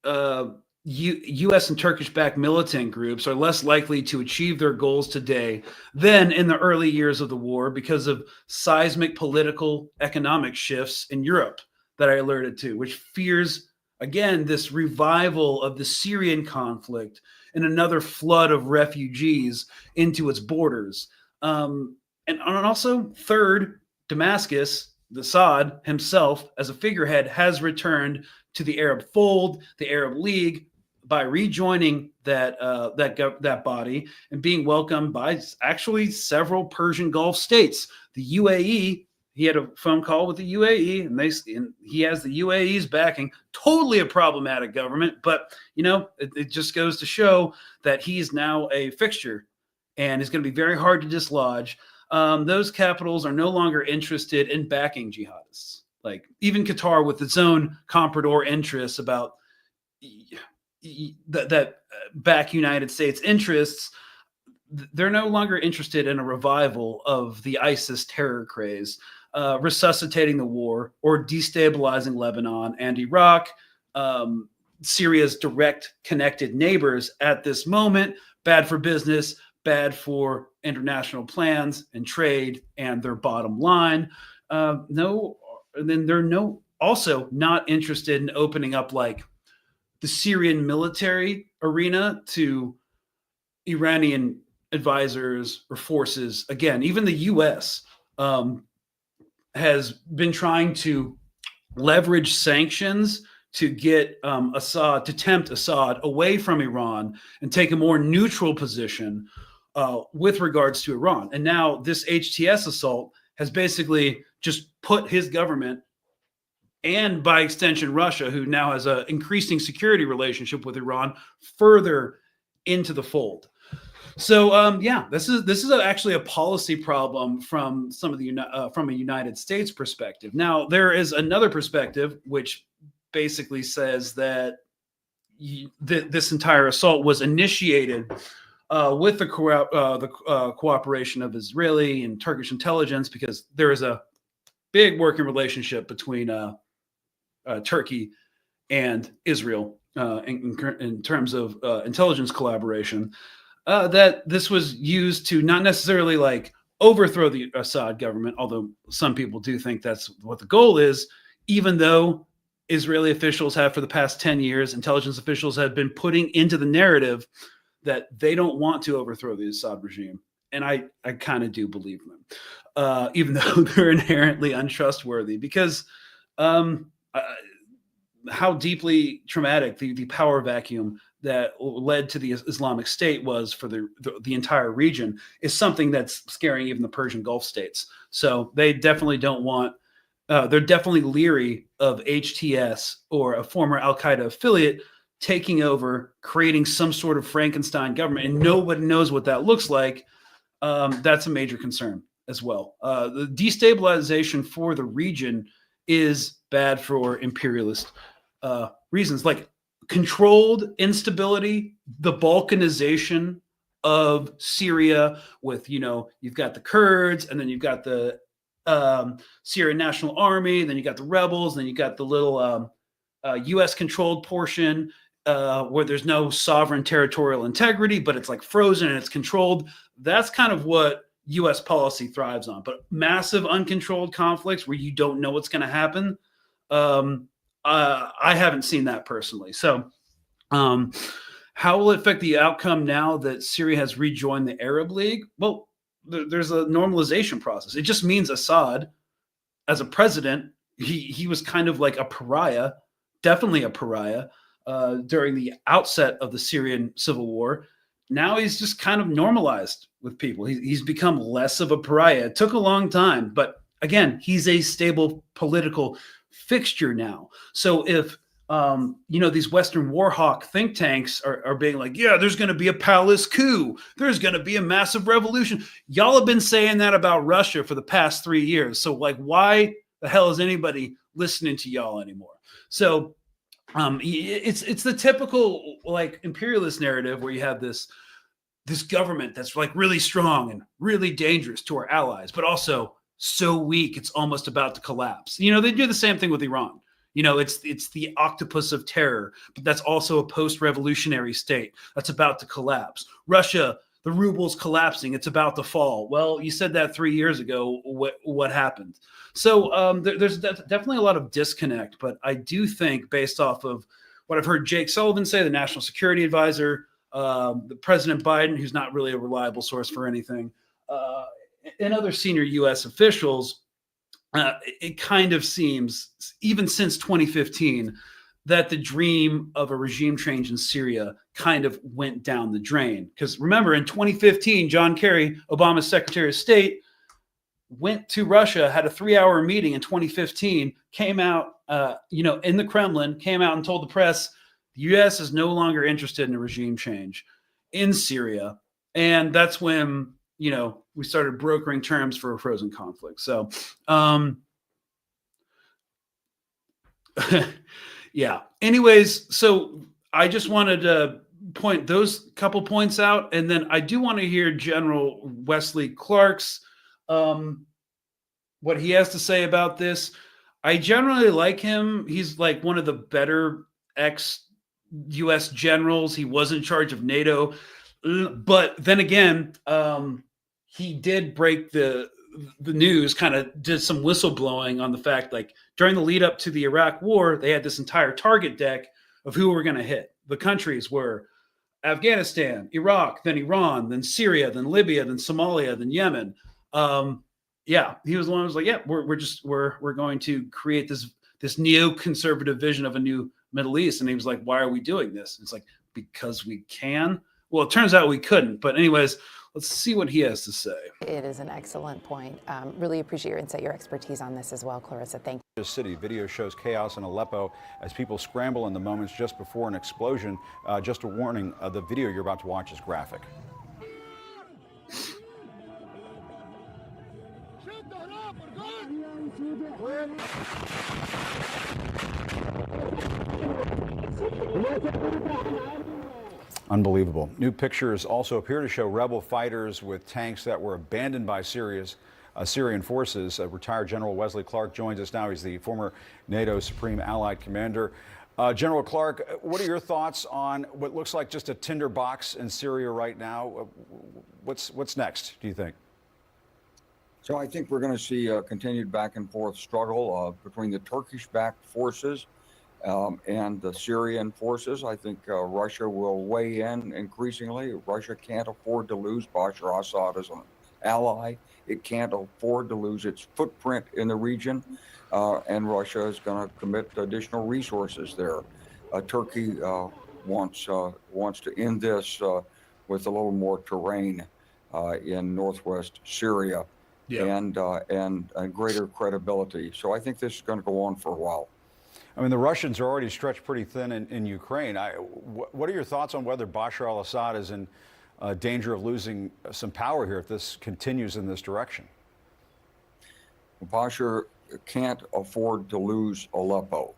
U.S. and Turkish-backed militant groups are less likely to achieve their goals today than in the early years of the war because of seismic political economic shifts in Europe that I alerted to, which fears, again, this revival of the Syrian conflict and another flood of refugees into its borders. And also, third, Damascus, Assad himself, as a figurehead, has returned to the Arab fold, the Arab League, by rejoining that body and being welcomed by actually several Persian Gulf states. The UAE, he had a phone call with the UAE, and he has the UAE's backing. Totally a problematic government, but it just goes to show that he's now a fixture, and it's going to be very hard to dislodge. Those capitals are no longer interested in backing jihadists. Like even Qatar, with its own comprador interests about that back United States interests, they're no longer interested in a revival of the ISIS terror craze, resuscitating the war or destabilizing Lebanon and Iraq, Syria's direct connected neighbors at this moment. Bad for business, bad for international plans and trade and their bottom line. Then they're also not interested in opening up like the Syrian military arena to Iranian advisors or forces. Again, even the U.S. has been trying to leverage sanctions to get Assad, to tempt Assad away from Iran and take a more neutral position with regards to Iran. And now this HTS assault has basically just put his government, and by extension Russia, who now has an increasing security relationship with Iran, further into the fold. So this is actually a policy problem from some of the from a United States perspective. Now there is another perspective which basically says that this entire assault was initiated with the cooperation of Israeli and Turkish intelligence, because there is a big working relationship between Turkey and Israel in terms of intelligence collaboration. That this was used to not necessarily like overthrow the Assad government, although some people do think that's what the goal is, even though Israeli officials have, for the past 10 years, intelligence officials have been putting into the narrative that they don't want to overthrow the Assad regime. And I kind of do believe them, even though they're inherently untrustworthy, because how deeply traumatic the power vacuum that led to the Islamic State was for the entire region is something that's scaring even the Persian Gulf states. So they definitely don't want, they're definitely leery of HTS or a former Al-Qaeda affiliate taking over, creating some sort of Frankenstein government, and nobody knows what that looks like. That's a major concern as well. The destabilization for the region is bad for imperialist reasons, like controlled instability, the Balkanization of Syria with, you've got the Kurds, and then you've got the Syrian National Army, then you got the rebels, then you got the little U.S. controlled portion where there's no sovereign territorial integrity, but it's like frozen and it's controlled. That's kind of what U.S. policy thrives on. But massive uncontrolled conflicts where you don't know what's going to happen, I haven't seen that personally. So how will it affect the outcome now that Syria has rejoined the Arab League? Well, there's a normalization process. It just means Assad, as a president, he was kind of like a pariah, definitely a pariah during the outset of the Syrian civil war. Now he's just kind of normalized with people. He's become less of a pariah. It took a long time, but again, he's a stable political fixture now. So if these Western war hawk think tanks are being like, yeah, there's going to be a palace coup, there's going to be a massive revolution. Y'all have been saying that about Russia for the past 3 years. So like, why the hell is anybody listening to y'all anymore? So it's the typical like imperialist narrative where you have this government that's like really strong and really dangerous to our allies, but also so weak it's almost about to collapse. They do the same thing with Iran. It's the octopus of terror, but that's also a post-revolutionary state that's about to collapse. Russia, the ruble's collapsing, it's about to fall. Well, you said that 3 years ago. What happened? So there's definitely a lot of disconnect, but I do think, based off of what I've heard Jake Sullivan say, the national security advisor, the President Biden, who's not really a reliable source for anything, and other senior U.S. officials, it kind of seems, even since 2015, that the dream of a regime change in Syria kind of went down the drain. Because remember, in 2015, John Kerry, Obama's Secretary of State, went to Russia, had a 3-hour meeting in 2015, came out, in the Kremlin, came out and told the press, the U.S. is no longer interested in a regime change in Syria. And that's when, we started brokering terms for a frozen conflict. So, yeah. Anyways, so I just wanted to point those couple points out. And then I do want to hear General Wesley Clark's, what he has to say about this. I generally like him. He's like one of the better ex-U.S. generals. He was in charge of NATO. But then again, he did break the news, kind of did some whistleblowing on the fact, like during the lead up to the Iraq war, they had this entire target deck of who we're going to hit. The countries were Afghanistan, Iraq, then Iran, then Syria, then Libya, then Somalia, then Yemen. Yeah, he was the one who was like, yeah, we're going to create this neoconservative vision of a new Middle East. And he was like, why are we doing this? It's like, because we can. Well, it turns out we couldn't. But anyways, let's see what he has to say. It is an excellent point. Really appreciate your insight, your expertise on this as well, Clarissa. Thank you. City video shows chaos in Aleppo as people scramble in the moments just before an explosion. Just a warning, the video you're about to watch is graphic. Unbelievable. New pictures also appear to show rebel fighters with tanks that were abandoned by Syrian forces. Retired General Wesley Clark joins us now. He's the former NATO Supreme Allied Commander. General Clark, what are your thoughts on what looks like just a tinderbox in Syria right now? What's next, do you think? So I think we're going to see a continued back and forth struggle between the Turkish-backed forces and the Syrian forces. I think Russia will weigh in increasingly. Russia can't afford to lose Bashar al-Assad as an ally. It can't afford to lose its footprint in the region, and Russia is going to commit additional resources there. Turkey wants to end this with a little more terrain in northwest Syria. Yeah. And greater credibility. So I think this is going to go on for a while. I mean, the Russians are already stretched pretty thin in Ukraine. What are your thoughts on whether Bashar al-Assad is in danger of losing some power here if this continues in this direction? Bashar can't afford to lose Aleppo.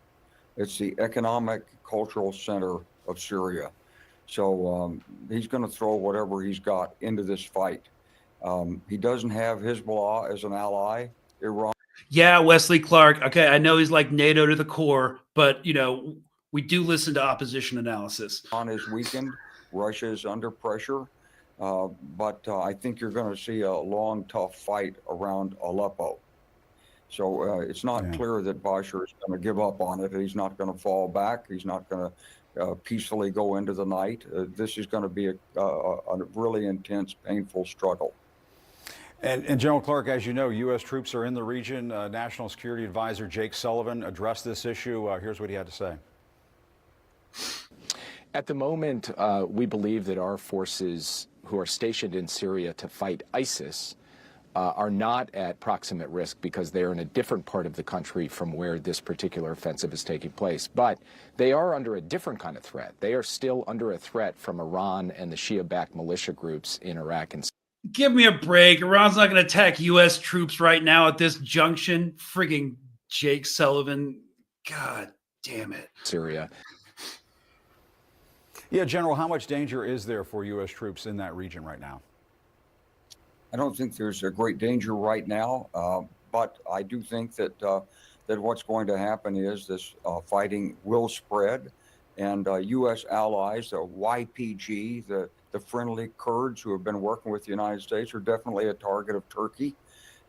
It's the economic, cultural center of Syria. So he's going to throw whatever he's got into this fight. He doesn't have Hezbollah as an ally. Iran. Yeah, Wesley Clark. Okay, I know he's like NATO to the core, but we do listen to opposition analysis. Iran is weakened. Russia is under pressure, but I think you're going to see a long, tough fight around Aleppo. So it's not clear that Bashar is going to give up on it. He's not going to fall back. He's not going to peacefully go into the night. This is going to be a really intense, painful struggle. And General Clark, as you know, U.S. troops are in the region. National Security Advisor Jake Sullivan addressed this issue. Here's what he had to say. At the moment, we believe that our forces who are stationed in Syria to fight ISIS are not at proximate risk because they are in a different part of the country from where this particular offensive is taking place. But they are under a different kind of threat. They are still under a threat from Iran and the Shia-backed militia groups in Iraq and Syria. Give me a break. Iran's not going to attack U.S. troops right now at this junction. Frigging Jake Sullivan. God damn it. Syria. Yeah, General, how much danger is there for U.S. troops in that region right now? I don't think there's a great danger right now, but I do think that that what's going to happen is this fighting will spread, and U.S. allies, the YPG, the friendly Kurds who have been working with the United States, are definitely a target of Turkey.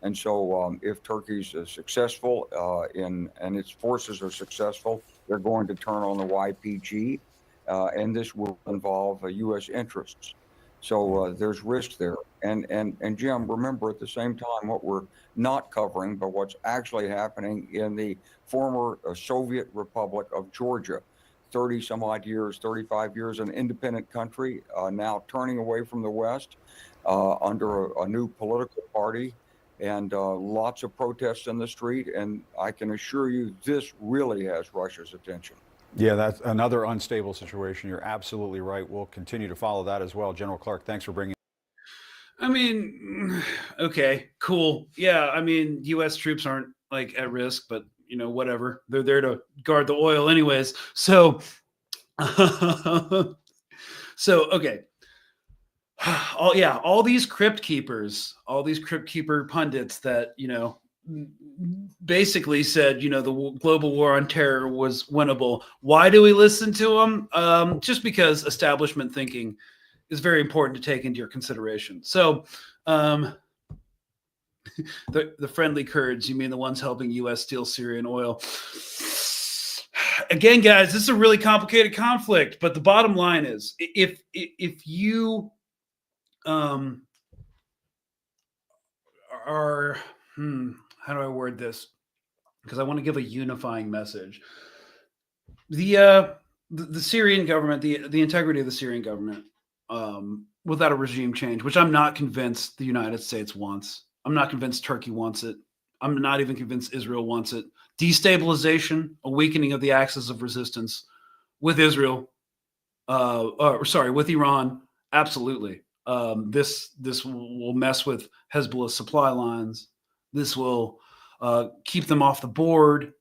And so if Turkey's successful and its forces are successful, they're going to turn on the YPG, and this will involve U.S. interests. So there's risk there. And Jim, remember at the same time what we're not covering, but what's actually happening in the former Soviet Republic of Georgia. 30 some odd years, 35 years, an independent country, now turning away from the West under a new political party, and lots of protests in the street. And I can assure you this really has Russia's attention. Yeah, that's another unstable situation. You're absolutely right. We'll continue to follow that as well. General Clark, thanks for bringing. I mean, okay, cool. Yeah, I mean, U.S. troops aren't like at risk, but whatever. They're there to guard the oil anyways. So, okay. All these crypt keepers, all these crypt keeper pundits that, basically said, the global war on terror was winnable. Why do we listen to them? Just because establishment thinking is very important to take into your consideration. So, the friendly Kurds, you mean the ones helping U.S. steal Syrian oil? Again, guys, this is a really complicated conflict, but the bottom line is, if you are How do I word this? Because I want to give a unifying message. The Syrian government, the integrity of the Syrian government, without a regime change, which I'm not convinced the United States wants. I'm not convinced Turkey wants it. I'm not even convinced Israel wants it. Destabilization, a weakening of the axis of resistance with Israel, with Iran, absolutely. This will mess with Hezbollah's supply lines. This will keep them off the board.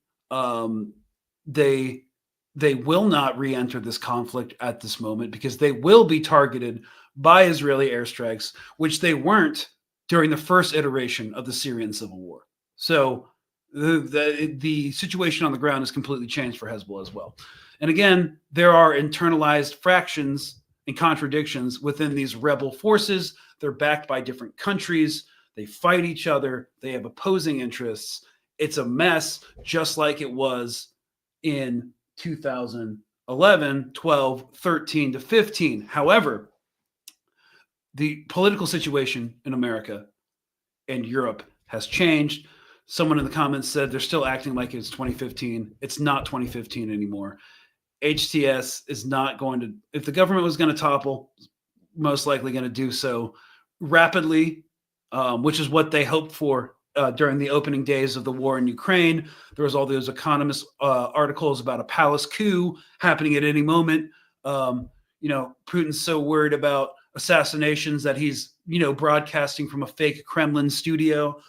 They will not re-enter this conflict at this moment because they will be targeted by Israeli airstrikes, which they weren't during the first iteration of the Syrian civil war. So the situation on the ground has completely changed for Hezbollah as well. And again, there are internalized fractions and contradictions within these rebel forces. They're backed by different countries. They fight each other. They have opposing interests. It's a mess, just like it was in 2011, 12, 13 to 15. However, the political situation in America and Europe has changed. Someone in the comments said they're still acting like it's 2015. It's not 2015 anymore. HTS is not going to, if the government was going to topple, most likely going to do so rapidly, which is what they hoped for during the opening days of the war in Ukraine. There was all those Economist articles about a palace coup happening at any moment. Putin's so worried about assassinations that he's, broadcasting from a fake Kremlin studio.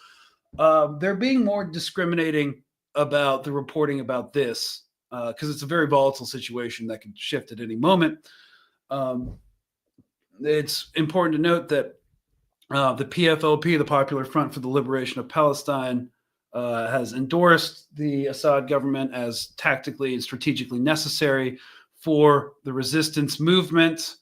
They're being more discriminating about the reporting about this because it's a very volatile situation that could shift at any moment. It's important to note that the PFLP, the Popular Front for the Liberation of Palestine, has endorsed the Assad government as tactically and strategically necessary for the resistance movement.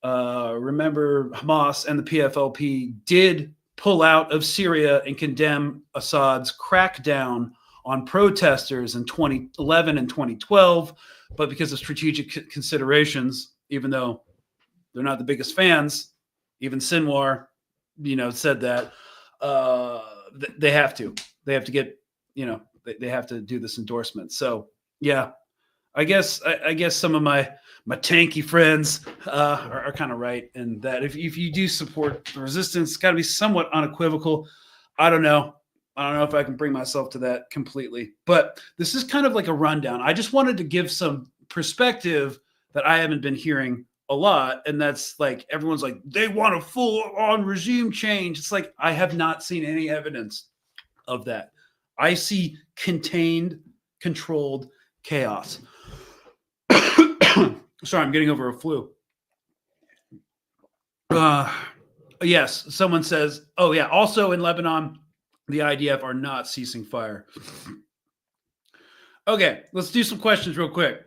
Remember, Hamas and the PFLP did pull out of Syria and condemn Assad's crackdown on protesters in 2011 and 2012, but because of strategic considerations, even though they're not the biggest fans, even Sinwar, said that they have to get, they have to do this endorsement. So yeah, I guess some of my tanky friends are kind of right in that if you do support the resistance, it's got to be somewhat unequivocal. I don't know if I can bring myself to that completely, but this is kind of like a rundown. I just wanted to give some perspective that I haven't been hearing a lot, and that's like everyone's like they want a full-on regime change. It's like I have not seen any evidence of that. I see contained, controlled chaos. Sorry, I'm getting over a flu. Yes, someone says, oh yeah, also in Lebanon, the IDF are not ceasing fire. Okay, let's do some questions real quick.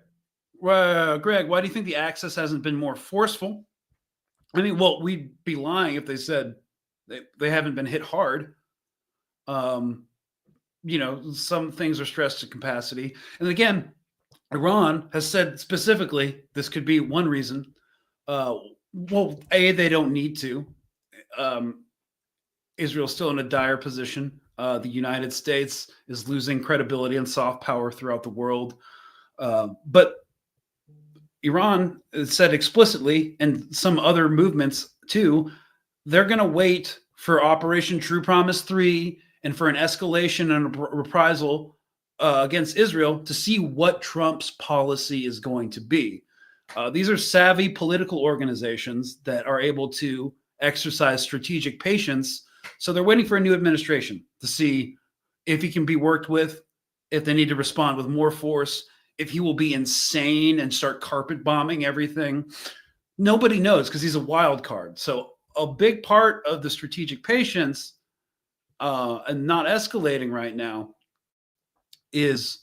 Greg, why do you think the access hasn't been more forceful? I mean, well, we'd be lying if they said they haven't been hit hard. Some things are stressed to capacity. And again, Iran has said specifically this could be one reason. They don't need to. Israel's still in a dire position. The United States is losing credibility and soft power throughout the world. But Iran said explicitly, and some other movements too, they're going to wait for Operation True Promise 3 and for an escalation and a reprisal against Israel to see what Trump's policy is going to be. These are savvy political organizations that are able to exercise strategic patience. So they're waiting for a new administration to see if he can be worked with, if they need to respond with more force, if he will be insane and start carpet bombing everything. Nobody knows because he's a wild card. So a big part of the strategic patience and not escalating right now is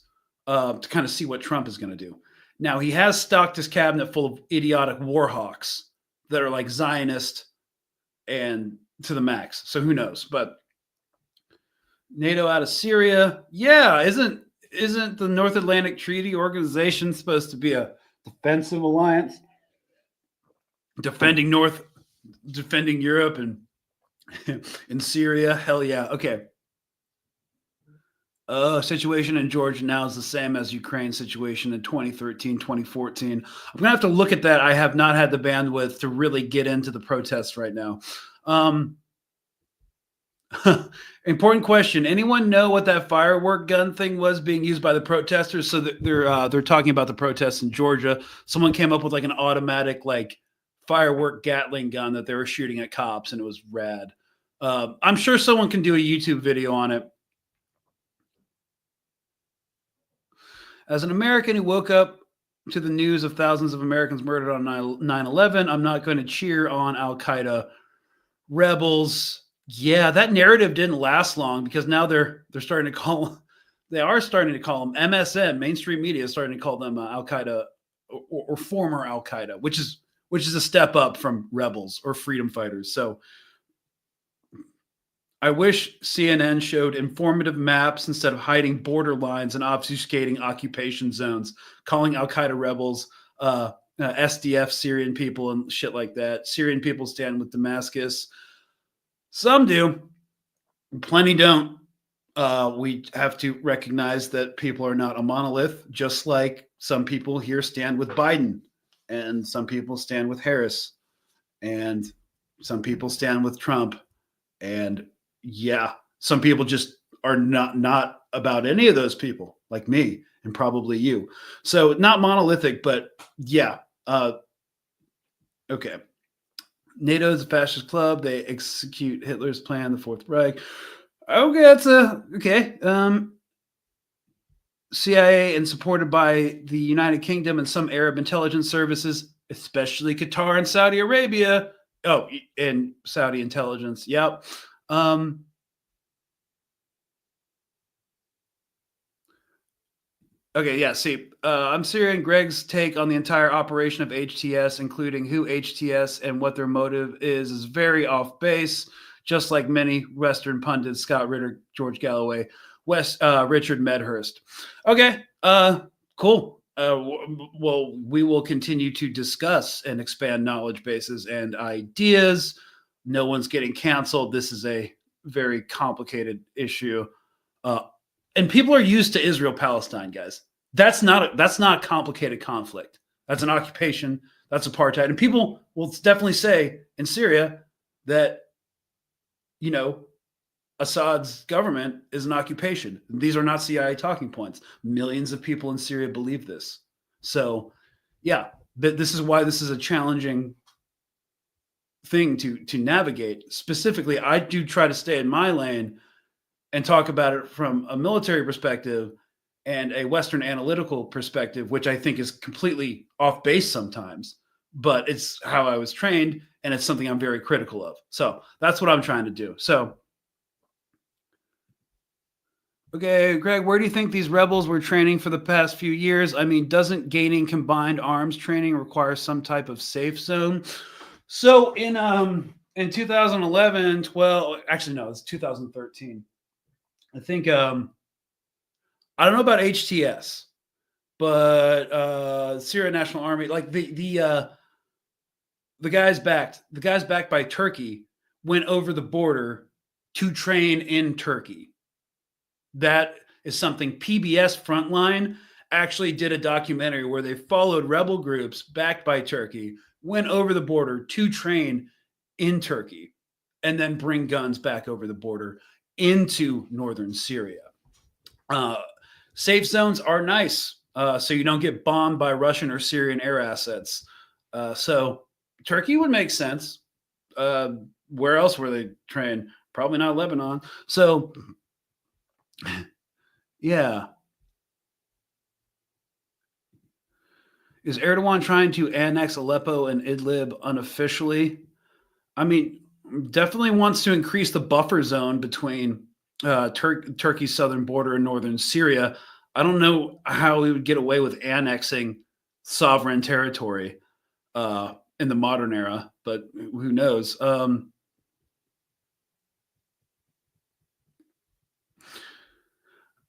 to kind of see what Trump is going to do. Now, he has stocked his cabinet full of idiotic war hawks that are like Zionist and to the max. So who knows? But NATO out of Syria. Yeah, isn't the North Atlantic Treaty Organization supposed to be a defensive alliance? Defending Europe and in Syria? Hell yeah. Okay. Situation in Georgia now is the same as Ukraine's situation in 2013, 2014. I'm going to have to look at that. I have not had the bandwidth to really get into the protests right now. Important question. Anyone know what that firework gun thing was being used by the protesters? So they're talking about the protests in Georgia. Someone came up with like an automatic like firework Gatling gun that they were shooting at cops, and it was rad. I'm sure someone can do a YouTube video on it. As an American who woke up to the news of thousands of Americans murdered on 9/11, I'm not going to cheer on al-Qaeda rebels. Yeah, that narrative didn't last long because now they're starting to call them MSN. Mainstream media is starting to call them al-Qaeda or former al-Qaeda, which is a step up from rebels or freedom fighters. So I wish CNN showed informative maps instead of hiding border lines and obfuscating occupation zones, calling al-Qaeda rebels SDF Syrian people and shit like that. Syrian people stand with Damascus. Some do. Plenty don't. We have to recognize that people are not a monolith, just like some people here stand with Biden, and some people stand with Harris, and some people stand with Trump, and yeah, some people just are not about any of those people, like me and probably you. So not monolithic, but yeah. Okay. NATO's a fascist club. They execute Hitler's plan, the Fourth Reich. Okay, that's okay. CIA and supported by the United Kingdom and some Arab intelligence services, especially Qatar and Saudi Arabia. Oh, and Saudi intelligence. Yep. Okay, yeah, see, I'm Syrian. Greg's take on the entire operation of HTS, including who HTS and what their motive is very off base, just like many Western pundits, Scott Ritter, George Galloway, Richard Medhurst. Okay, cool. Well, we will continue to discuss and expand knowledge bases and ideas. No one's getting canceled. This is a very complicated issue. And people are used to Israel-Palestine, guys. That's not a complicated conflict. That's an occupation. That's apartheid. And people will definitely say in Syria that, you know, Assad's government is an occupation. These are not CIA talking points. Millions of people in Syria believe this. So, yeah, this is why this is a challenging thing to navigate. Specifically, I do try to stay in my lane and talk about it from a military perspective and a Western analytical perspective, which I think is completely off base sometimes, but it's how I was trained and it's something I'm very critical of. So that's what I'm trying to do. So, okay, Greg, where do you think these rebels were training for the past few years? I mean, doesn't gaining combined arms training require some type of safe zone? So in 2011, 12, actually, no, it's 2013. I think I don't know about HTS, but Syrian National Army, like the guys backed by Turkey went over the border to train in Turkey. That is something PBS Frontline actually did a documentary where they followed rebel groups backed by Turkey, went over the border to train in Turkey, and then bring guns back over the border into northern Syria. Safe zones are nice, so you don't get bombed by Russian or Syrian air assets. So Turkey would make sense. Where else were they trained? Probably not Lebanon. So, yeah. Is Erdogan trying to annex Aleppo and Idlib unofficially? I mean, definitely wants to increase the buffer zone between Turkey's southern border and northern Syria. I don't know how we would get away with annexing sovereign territory in the modern era, but who knows?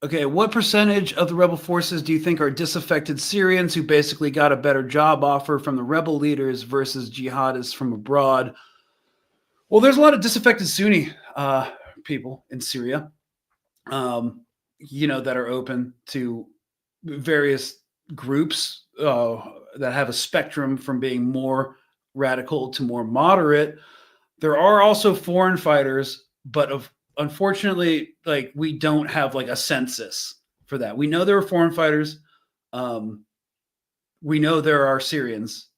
Okay, what percentage of the rebel forces do you think are disaffected Syrians who basically got a better job offer from the rebel leaders versus jihadists from abroad? Well, there's a lot of disaffected Sunni people in Syria. that are open to various groups that have a spectrum from being more radical to more moderate. There are also foreign fighters, but unfortunately, like, we don't have like a census for that. We know there are foreign fighters. We know there are Syrians.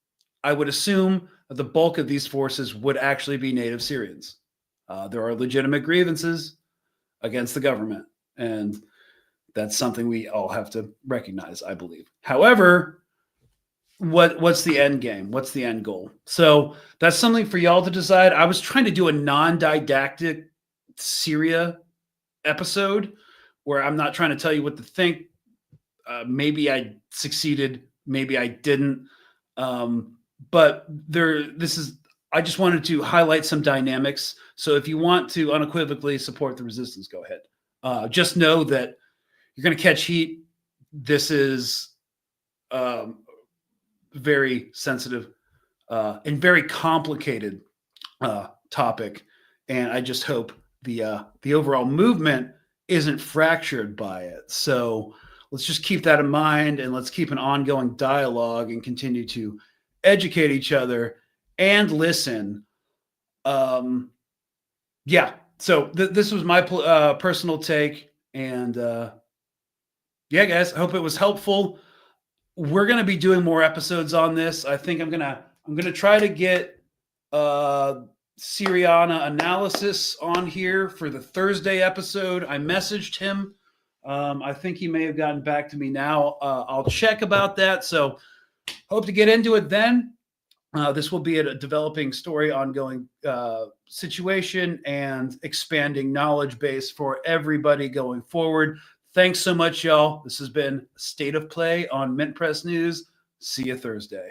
I would assume that the bulk of these forces would actually be native Syrians. There are legitimate grievances against the government, and that's something we all have to recognize, I believe. However, what's the end game? What's the end goal? So that's something for y'all to decide. I was trying to do a non-didactic Syria episode where I'm not trying to tell you what to think. Maybe I succeeded, maybe I didn't. But I just wanted to highlight some dynamics. So if you want to unequivocally support the resistance, go ahead. Just know that you're going to catch heat. This is very sensitive and very complicated topic. And I just hope the overall movement isn't fractured by it. So let's just keep that in mind, and let's keep an ongoing dialogue and continue to educate each other and listen. Yeah. So this was my personal take, and yeah, guys, I hope it was helpful. We're going to be doing more episodes on this. I think I'm going to try to get Syriana analysis on here for the Thursday episode. I messaged him. I think he may have gotten back to me now. I'll check about that. So hope to get into it then. This will be a developing story, ongoing situation, and expanding knowledge base for everybody going forward. Thanks so much, y'all. This has been State of Play on Mint Press News. See you Thursday.